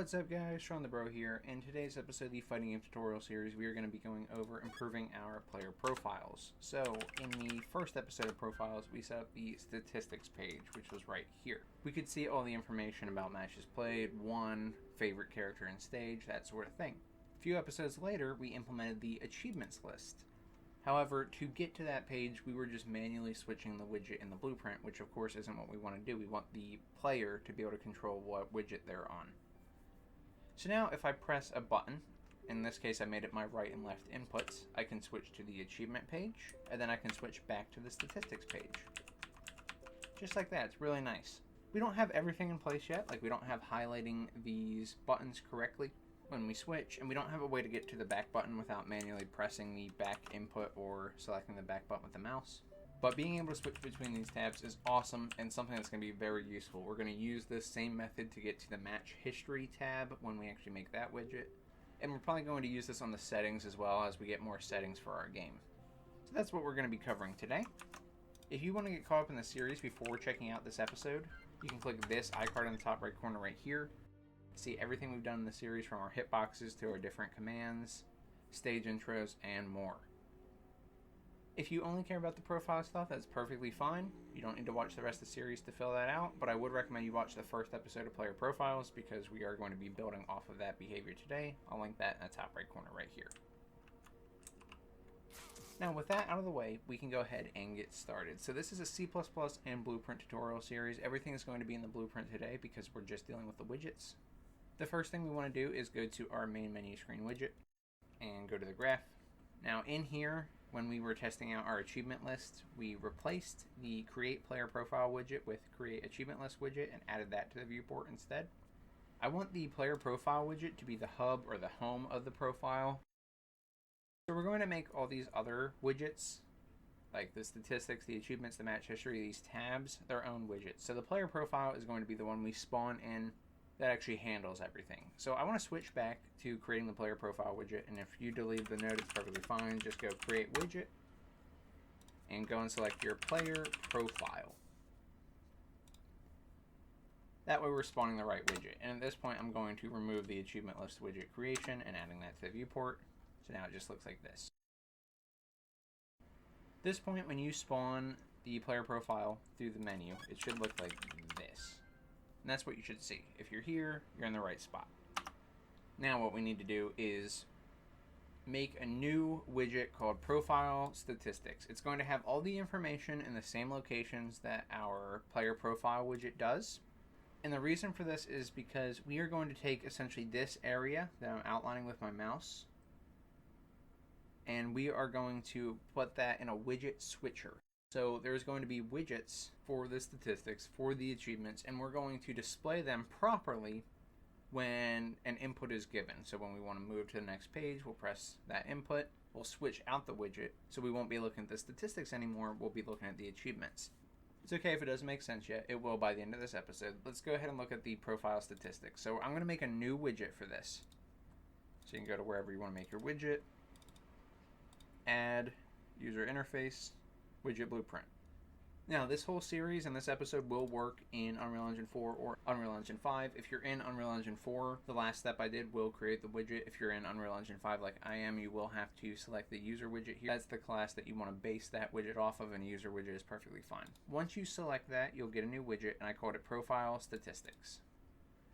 What's up guys, Shawnthebro here. In today's episode of the Fighting Game tutorial series, we are going to be going over improving our player profiles. So, in the first episode of profiles, we set up the statistics page, which was right here. We could see all the information about matches played, won, favorite character and stage, that sort of thing. A few episodes later, we implemented the achievements list. However, to get to that page, we were just manually switching the widget in the blueprint, which of course isn't what we want to do. We want the player to be able to control what widget they're on. So now if I press a button, in this case I made it my right and left inputs, I can switch to the achievement page, and then I can switch back to the statistics page. Just like that, it's really nice. We don't have everything in place yet, like we don't have highlighting these buttons correctly when we switch, and we don't have a way to get to the back button without manually pressing the back input or selecting the back button with the mouse. But being able to switch between these tabs is awesome and something that's going to be very useful. We're going to use this same method to get to the match history tab when we actually make that widget. And we're probably going to use this on the settings as well as we get more settings for our game. So that's what we're going to be covering today. If you want to get caught up in the series before checking out this episode, you can click this icon in the top right corner right here. See everything we've done in the series, from our hitboxes to our different commands, stage intros, and more. If you only care about the profile stuff, that's perfectly fine. You don't need to watch the rest of the series to fill that out, but I would recommend you watch the first episode of Player Profiles because we are going to be building off of that behavior today. I'll link that in the top right corner right here. Now with that out of the way, we can go ahead and get started. So this is a C++ and Blueprint tutorial series. Everything is going to be in the Blueprint today because we're just dealing with the widgets. The first thing we want to do is go to our main menu screen widget and go to the graph. Now in here, when we were testing out our achievement list, we replaced the Create Player Profile widget with Create Achievement List widget and added that to the viewport instead. I want the Player Profile widget to be the hub or the home of the profile. So we're going to make all these other widgets, like the statistics, the achievements, the match history, these tabs, their own widgets. So the Player Profile is going to be the one we spawn in that actually handles everything. So I want to switch back to creating the Player Profile widget, and if you delete the node, it's perfectly fine. Just go Create Widget and go and select your Player Profile. That way we're spawning the right widget. And at this point, I'm going to remove the achievement list widget creation and adding that to the viewport. So now it just looks like this. At this point, when you spawn the Player Profile through the menu, it should look like this. And that's what you should see. If you're here, you're in the right spot. Now what we need to do is make a new widget called Profile Statistics. It's going to have all the information in the same locations that our Player Profile widget does. And the reason for this is because we are going to take essentially this area that I'm outlining with my mouse, and we are going to put that in a Widget Switcher. So there's going to be widgets for the statistics, for the achievements, and we're going to display them properly when an input is given. So when we want to move to the next page, we'll press that input, we'll switch out the widget, so we won't be looking at the statistics anymore, we'll be looking at the achievements. It's okay if it doesn't make sense yet, it will by the end of this episode. Let's go ahead and look at the profile statistics. So I'm going to make a new widget for this. So you can go to wherever you want to make your widget, add user interface, widget blueprint. Now this whole series and this episode will work in Unreal Engine 4 or Unreal Engine 5. If you're in Unreal Engine 4, the last step I did will create the widget. If you're in Unreal Engine 5 like I am, you will have to select the user widget here. That's the class that you want to base that widget off of, and a user widget is perfectly fine. Once you select that, you'll get a new widget, and I called it Profile Statistics.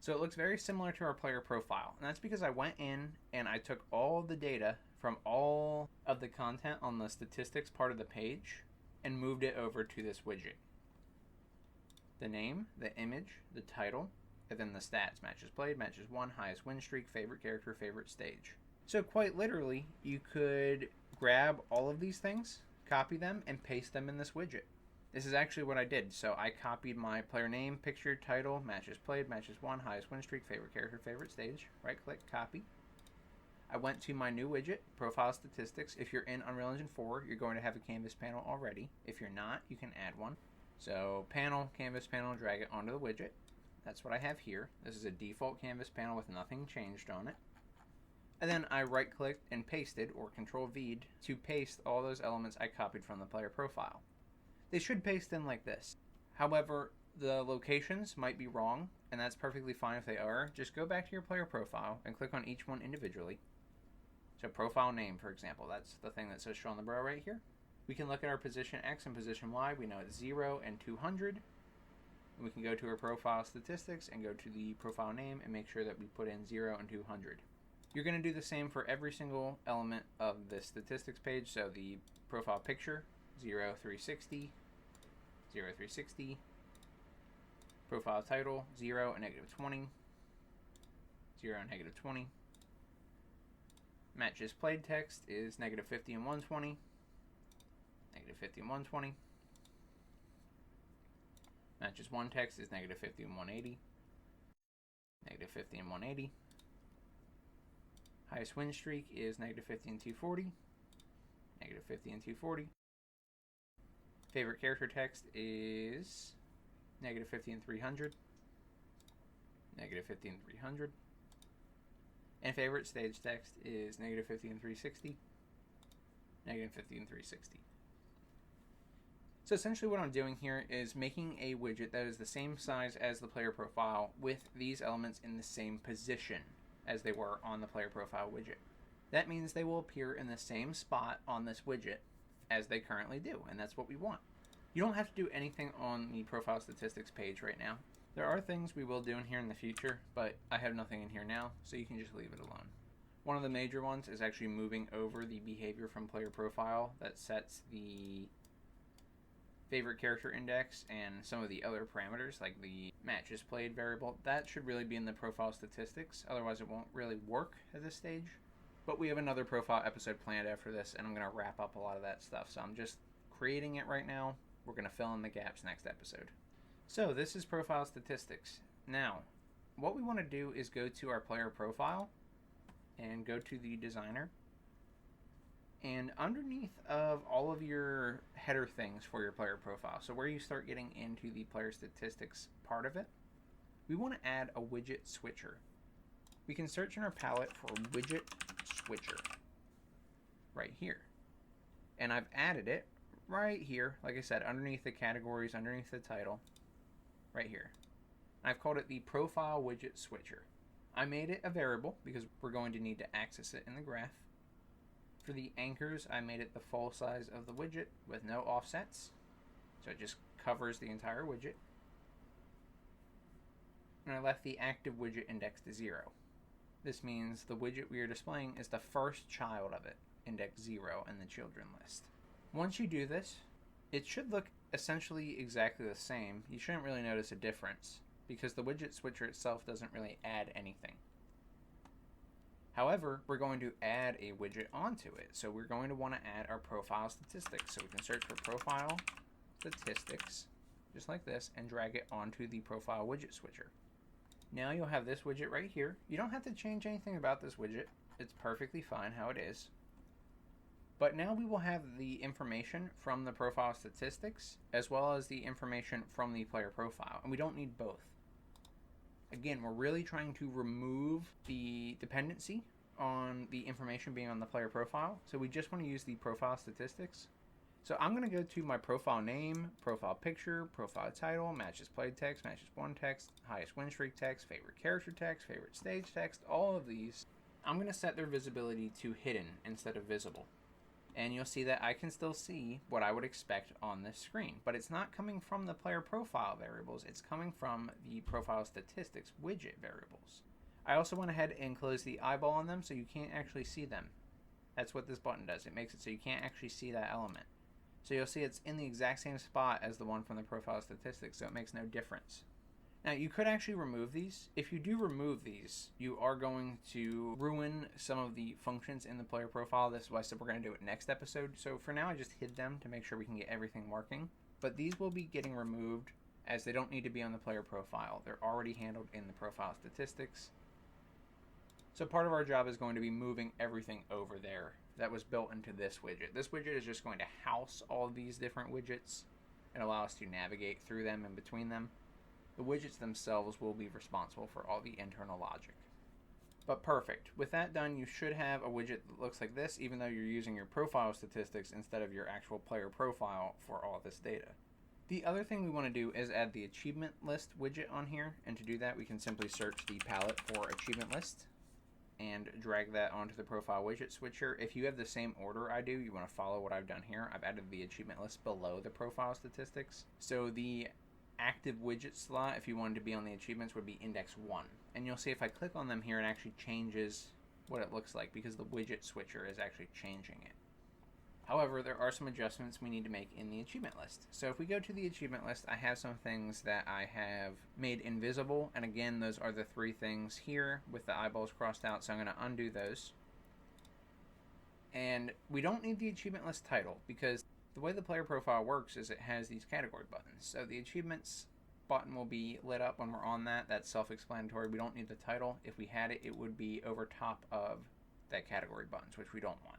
So it looks very similar to our player profile, and that's because I went in and I took all the data from all of the content on the statistics part of the page and moved it over to this widget. The name, the image, the title, and then the stats. Matches played, matches won, highest win streak, favorite character, favorite stage. So quite literally, you could grab all of these things, copy them, and paste them in this widget. This is actually what I did. So I copied my player name, picture, title, matches played, matches won, highest win streak, favorite character, favorite stage. Right click, copy. I went to my new widget, Profile Statistics. If you're in Unreal Engine 4, you're going to have a canvas panel already. If you're not, you can add one. So panel, canvas panel, drag it onto the widget. That's what I have here. This is a default canvas panel with nothing changed on it. And then I right-clicked and pasted, or Control-V'd, to paste all those elements I copied from the player profile. They should paste in like this. However, The locations might be wrong, and that's perfectly fine if they are. Just go back to your player profile and click on each one individually. So profile name, for example, that's the thing that says Shawnthebro right here. We can look at our position X and position Y. We know it's 0 and 200. We can go to our profile statistics and go to the profile name and make sure that we put in 0 and 200. You're going to do the same for every single element of the statistics page. So the profile picture, 0, 360, 0, 360. Profile title, 0 and -20, 0 and -20. Matches played text is -50 and 120, -50 and 120. Matches one text is -50 and 180, -50 and 180. Highest win streak is -50 and 240, -50 and 240. Favorite character text is -50 and 300, -50 and 300. And favorite stage text is -50 and 360, -50 and 360. So essentially what I'm doing here is making a widget that is the same size as the player profile with these elements in the same position as they were on the player profile widget. That means they will appear in the same spot on this widget as they currently do, and that's what we want. You don't have to do anything on the profile statistics page right now. There are things we will do in here in the future, but I have nothing in here now, so you can just leave it alone. One of the major ones is actually moving over the behavior from player profile that sets the favorite character index and some of the other parameters like the matches played variable. That should really be in the profile statistics, otherwise it won't really work at this stage. But we have another profile episode planned after this, and I'm going to wrap up a lot of that stuff, so I'm just creating it right now. We're going to fill in the gaps next episode. So this is profile statistics. Now, what we want to do is go to our player profile and go to the designer. And underneath of all of your header things for your player profile, so where you start getting into the player statistics part of it, we want to add a widget switcher. We can search in our palette for widget switcher right here. And I've added it right here, like I said, underneath the categories, underneath the title, right here. I've called it the profile widget switcher. I made it a variable because we're going to need to access it in the graph. For the anchors, I made it the full size of the widget with no offsets. So it just covers the entire widget. And I left the active widget index to 0. This means the widget we are displaying is the first child of it, index 0 in the children list. Once you do this, it should look essentially exactly the same. You shouldn't really notice a difference because the widget switcher itself doesn't really add anything. However, we're going to add a widget onto it. So we're going to want to add our profile statistics. So we can search for profile statistics, just like this, and drag it onto the profile widget switcher. Now you'll have this widget right here. You don't have to change anything about this widget. It's perfectly fine how it is. But now we will have the information from the profile statistics as well as the information from the player profile. And we don't need both. Again, we're really trying to remove the dependency on the information being on the player profile. So we just want to use the profile statistics. So I'm going to go to my profile name, profile picture, profile title, matches played text, matches won text, highest win streak text, favorite character text, favorite stage text, all of these. I'm going to set their visibility to hidden instead of visible. And you'll see that I can still see what I would expect on this screen. But it's not coming from the player profile variables. It's coming from the profile statistics widget variables. I also went ahead and closed the eyeball on them so you can't actually see them. That's what this button does. It makes it so you can't actually see that element. So you'll see it's in the exact same spot as the one from the profile statistics, so it makes no difference. Now, you could actually remove these. If you do remove these, you are going to ruin some of the functions in the player profile. This is why I said we're going to do it next episode. So for now, I just hid them to make sure we can get everything working. But these will be getting removed as they don't need to be on the player profile. They're already handled in the profile statistics. So part of our job is going to be moving everything over there that was built into this widget. This widget is just going to house all of these different widgets and allow us to navigate through them and between them. The widgets themselves will be responsible for all the internal logic. But perfect. With that done, you should have a widget that looks like this, even though you're using your profile statistics instead of your actual player profile for all of this data. The other thing we want to do is add the achievement list widget on here, and to do that we can simply search the palette for achievement list and drag that onto the profile widget switcher. If you have the same order I do, you want to follow what I've done here. I've added the achievement list below the profile statistics. So the active widget slot, if you wanted to be on the achievements, would be index 1. And you'll see if I click on them here, it actually changes what it looks like because the widget switcher is actually changing it. However, there are some adjustments we need to make in the achievement list. So if we go to the achievement list, I have some things that I have made invisible. And again, those are the 3 things here with the eyeballs crossed out. So I'm going to undo those. And we don't need the achievement list title because the way the player profile works is it has these category buttons. So the achievements button will be lit up when we're on that. That's self-explanatory. We don't need the title. If we had it, it would be over top of that category buttons, which we don't want.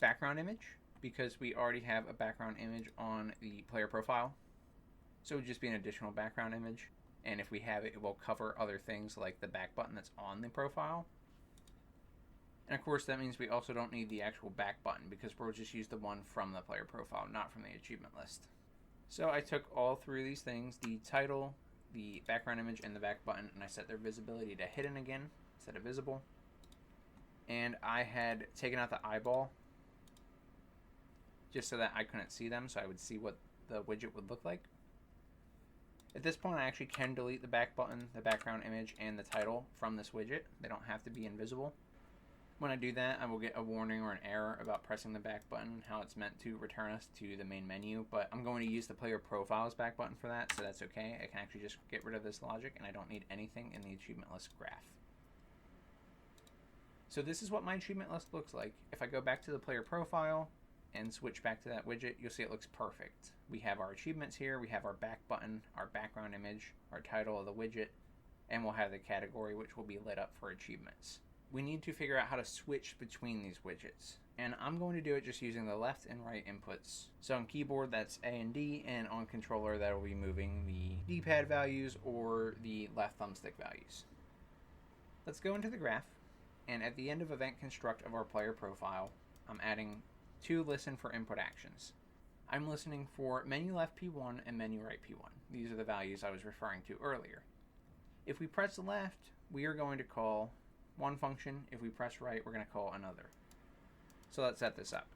Background image, because we already have a background image on the player profile. So it would just be an additional background image. And if we have it, it will cover other things like the back button that's on the profile. And of course, that means we also don't need the actual back button because we'll just use the one from the player profile, not from the achievement list. So I took all 3 of these things, the title, the background image, and the back button, and I set their visibility to hidden again instead of visible. And I had taken out the eyeball just so that I couldn't see them, so I would see what the widget would look like. At this point, I actually can delete the back button, the background image, and the title from this widget. They don't have to be invisible. When I do that, I will get a warning or an error about pressing the back button and how it's meant to return us to the main menu, but I'm going to use the player profiles back button for that, so that's okay. I can actually just get rid of this logic, and I don't need anything in the achievement list graph. So this is what my achievement list looks like. If I go back to the player profile and switch back to that widget, you'll see it looks perfect. We have our achievements here, we have our back button, our background image, our title of the widget, and we'll have the category which will be lit up for achievements. We need to figure out how to switch between these widgets, and I'm going to do it just using the left and right inputs. So on keyboard that's A and D, and on controller that will be moving the D-pad values or the left thumbstick values. Let's go into the graph, and at the end of event construct of our player profile, I'm adding 2 listen for input actions. I'm listening for menu left P1 and menu right P1. These are the values I was referring to earlier. If we press left, we are going to call one function. If we press right, we're going to call another. So let's set this up.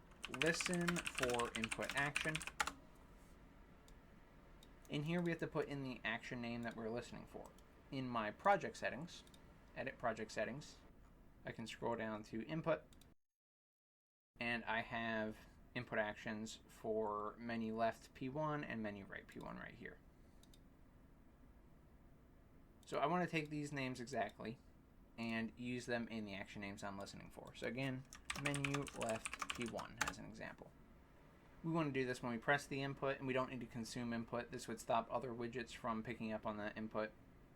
Listen for input action. In here, we have to put in the action name that we're listening for. In my project settings, edit project settings, I can scroll down to input, and I have input actions for menu left P1 and menu right P1 right here. So I want to take these names exactly and use them in the action names I'm listening for. So again, menu left P1 as an example. We want to do this when we press the input, and we don't need to consume input. This would stop other widgets from picking up on that input.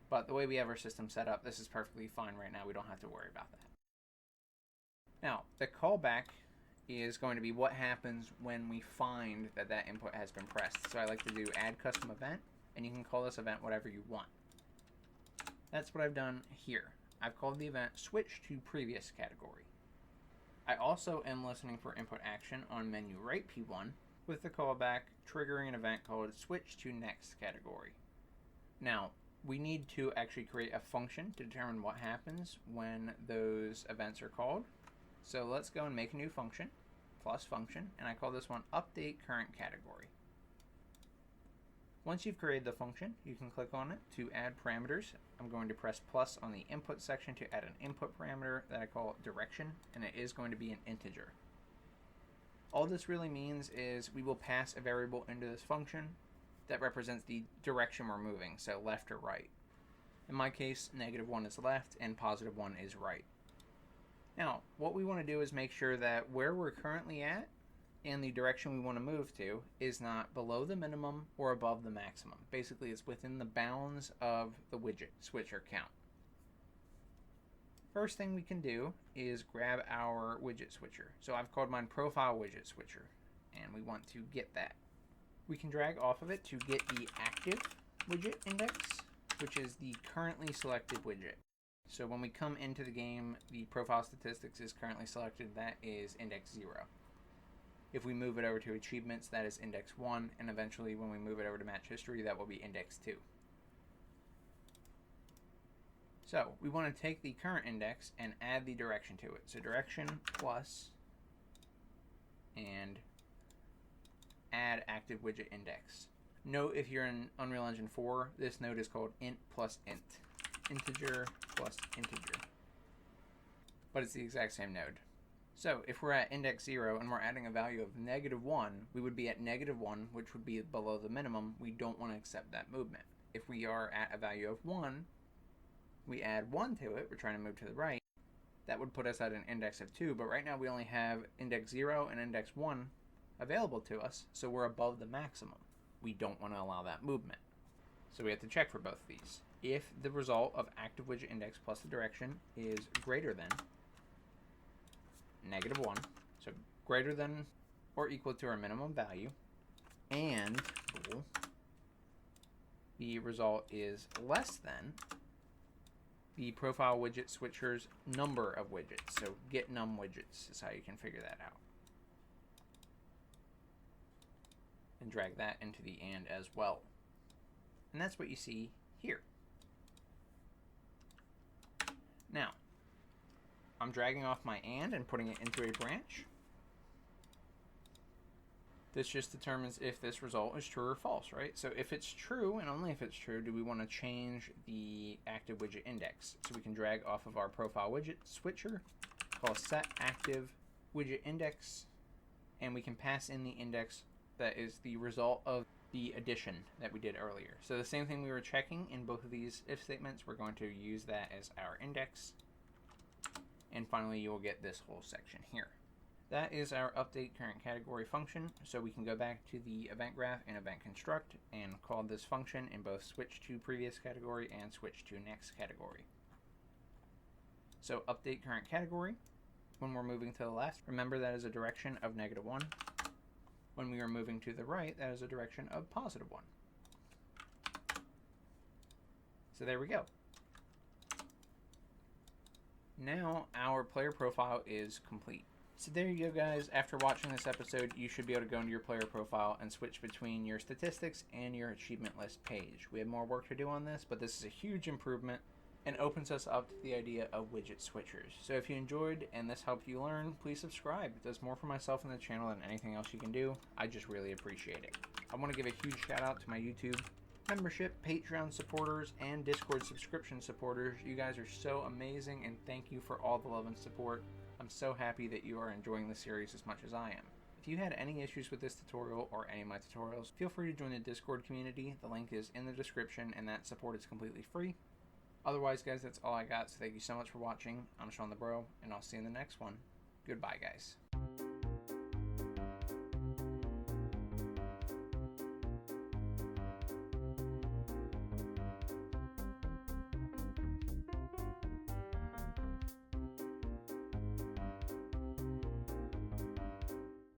But the way we have our system set up, this is perfectly fine right now. We don't have to worry about that. Now, the callback is going to be what happens when we find that that input has been pressed. So I like to do add custom event, and you can call this event whatever you want. That's what I've done here. I've called the event switch to previous category. I also am listening for input action on menu right P1 with the callback triggering an event called switch to next category. Now, we need to actually create a function to determine what happens when those events are called. So let's go and make a new function, plus function, and I call this one update current category. Once you've created the function, you can click on it to add parameters. I'm going to press plus on the input section to add an input parameter that I call direction, and it is going to be an integer. All this really means is we will pass a variable into this function that represents the direction we're moving, so left or right. In my case, -1 is left and +1 is right. Now, what we want to do is make sure that where we're currently at and the direction we want to move to is not below the minimum or above the maximum. Basically, it's within the bounds of the widget switcher count. First thing we can do is grab our widget switcher. So I've called mine Profile Widget Switcher, and we want to get that. We can drag off of it to get the active widget index, which is the currently selected widget. So when we come into the game, the profile statistics is currently selected. That is index 0. If we move it over to achievements, that is index 1, and eventually when we move it over to match history, that will be index 2. So we want to take the current index and add the direction to it. So direction plus and add active widget index. Note if you're in Unreal Engine 4, this node is called int plus int. Integer plus integer. But it's the exact same node. So if we're at index 0 and we're adding a value of -1, we would be at -1, which would be below the minimum. We don't want to accept that movement. If we are at a value of 1, we add 1 to it, we're trying to move to the right, that would put us at an index of 2, but right now we only have index 0 and index 1 available to us, so we're above the maximum. We don't want to allow that movement. So we have to check for both of these. If the result of active widget index plus the direction is greater than -1, so greater than or equal to our minimum value, and the result is less than the profile widget switcher's number of widgets. So get num widgets is how you can figure that out. And drag that into the and as well. And that's what you see here. Now, I'm dragging off my and putting it into a branch. This just determines if this result is true or false, right? So if it's true, and only if it's true, do we want to change the active widget index. So we can drag off of our profile widget switcher, call set active widget index, and we can pass in the index that is the result of the addition that we did earlier. So the same thing we were checking in both of these if statements, we're going to use that as our index. And finally, you will get this whole section here. That is our update current category function. So we can go back to the event graph and event construct and call this function in both switch to previous category and switch to next category. So update current category. When we're moving to the left, remember that is a direction of -1. When we are moving to the right, that is a direction of +1. So there we go. Now our player profile is complete. So there you go, guys. After watching this episode, you should be able to go into your player profile and switch between your statistics and your achievement list page. We have more work to do on this, but this is a huge improvement and opens us up to the idea of widget switchers. So if you enjoyed and this helped you learn, please subscribe. It does more for myself and the channel than anything else you can do. I just really appreciate it. I want to give a huge shout out to my YouTube membership, Patreon supporters, and Discord subscription supporters. You guys are so amazing, and thank you for all the love and support. I'm so happy that you are enjoying the series as much as I am. If you had any issues with this tutorial or any of my tutorials, feel free to join the Discord community. The link is in the description, and that support is completely free. Otherwise, guys, that's all I got, so thank you so much for watching. I'm Shawnthebro, and I'll see you in the next one. Goodbye, guys.